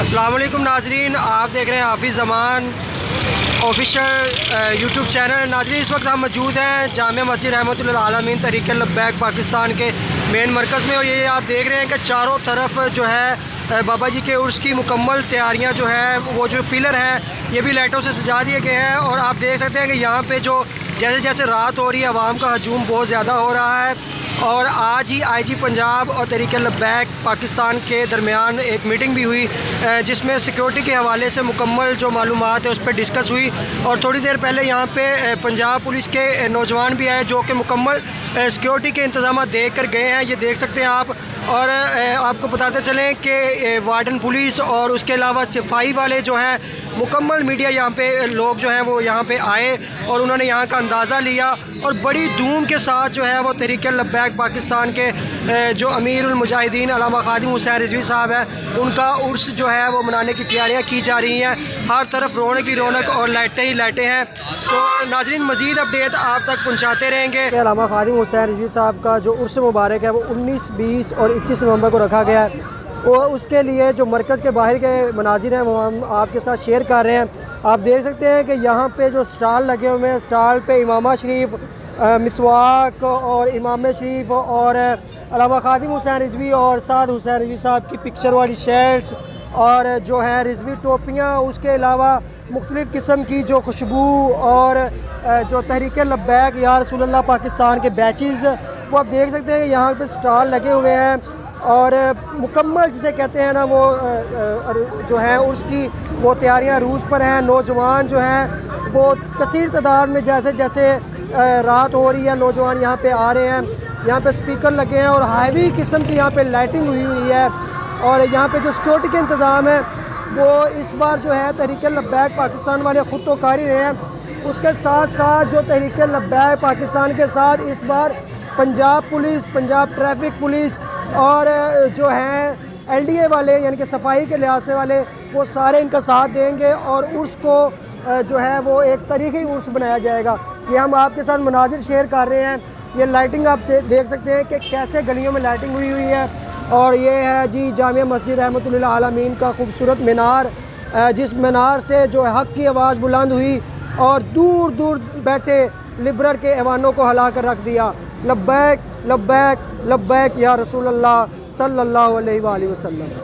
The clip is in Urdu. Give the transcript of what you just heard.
السلام علیکم ناظرین، آپ دیکھ رہے ہیں حافظ زمان آفیشیل یوٹیوب چینل۔ ناظرین، اس وقت ہم موجود ہیں جامع مسجد رحمۃ للعالمین تحریک لبیک پاکستان کے مین مرکز میں، اور یہ آپ دیکھ رہے ہیں کہ چاروں طرف جو ہے بابا جی کے عرس کی مکمل تیاریاں جو ہے وہ جو پلر ہیں یہ بھی لائٹوں سے سجا دیے گئے ہیں، اور آپ دیکھ سکتے ہیں کہ یہاں پہ جو جیسے جیسے رات ہو رہی ہے عوام کا ہجوم بہت زیادہ ہو رہا ہے۔ اور آج ہی آئی جی پنجاب اور تحریک لبیک پاکستان کے درمیان ایک میٹنگ بھی ہوئی جس میں سیکیورٹی کے حوالے سے مکمل جو معلومات ہے اس پہ ڈسکس ہوئی، اور تھوڑی دیر پہلے یہاں پہ پنجاب پولیس کے نوجوان بھی آئے جو کہ مکمل سیکیورٹی کے انتظامات دیکھ کر گئے ہیں، یہ دیکھ سکتے ہیں آپ۔ اور آپ کو بتاتے چلیں کہ وارڈن پولیس اور اس کے علاوہ صفائی والے جو ہیں مکمل میڈیا یہاں پہ لوگ جو ہیں وہ یہاں پہ آئے اور انہوں نے یہاں کا اندازہ لیا، اور بڑی دھوم کے ساتھ جو ہے وہ تحریک لبیک پاکستان کے جو امیر المجاہدین علامہ خادم حسین رضوی صاحب ہیں ان کا عرس جو ہے وہ منانے کی تیاریاں کی جا رہی ہیں۔ ہر طرف رونق ہی رونق اور لائٹیں ہی لائٹیں ہیں، تو ناظرین مزید اپڈیٹ آپ تک پہنچاتے رہیں گے۔ علامہ خادم حسین رضوی صاحب کا جو عرس مبارک ہے وہ 19، 20 اور 21 نومبر کو رکھا گیا ہے، وہ اس کے لیے جو مرکز کے باہر کے مناظر ہیں وہ ہم آپ کے ساتھ شیئر کر رہے ہیں۔ آپ دیکھ سکتے ہیں کہ یہاں پہ جو سٹال لگے ہوئے ہیں، سٹال پہ امامہ شریف، مسواک اور امام شریف اور علامہ خادم حسین رضوی اور سعد حسین رضوی صاحب کی پکچر والی شیلٹس اور جو ہیں رضوی ٹوپیاں، اس کے علاوہ مختلف قسم کی جو خوشبو اور جو تحریک لبیک یا رسول اللہ پاکستان کے بیچز، وہ آپ دیکھ سکتے ہیں کہ یہاں پہ سٹال لگے ہوئے ہیں، اور مکمل جسے کہتے ہیں نا وہ جو ہیں اس کی وہ تیاریاں روز پر ہیں۔ نوجوان جو ہیں وہ کثیر تعداد میں جیسے جیسے رات ہو رہی ہے نوجوان یہاں پہ آ رہے ہیں، یہاں پہ سپیکر لگے ہیں اور ہیوی قسم کی یہاں پہ لائٹنگ ہوئی ہے، اور یہاں پہ جو سیکورٹی کے انتظام ہے وہ اس بار جو ہے تحریک لبیک پاکستان والے خود تو کر ہی رہے ہیں، اس کے ساتھ ساتھ جو تحریک لبیک پاکستان کے ساتھ اس بار Punjab police, Punjab traffic police اور جو ہیں ایل ڈی اے والے یعنی کہ صفائی کے لحاظ سے والے، وہ سارے ان کا ساتھ دیں گے، اور اس کو جو ہے وہ ایک تاریخی عرس بنایا جائے گا۔ یہ ہم آپ کے ساتھ مناظر شیئر کر رہے ہیں، یہ لائٹنگ آپ سے دیکھ سکتے ہیں کہ کیسے گلیوں میں لائٹنگ ہوئی ہے، اور یہ ہے جی جامع مسجد رحمۃ للعالمین کا خوبصورت مینار، جس مینار سے جو حق کی آواز بلند ہوئی اور دور دور بیٹھے لبرل کے ایوانوں کو ہلا کر رکھ دیا۔ لبیک لبیک لبیک یا رسول اللہ صلی اللہ علیہ وآلہ وسلم۔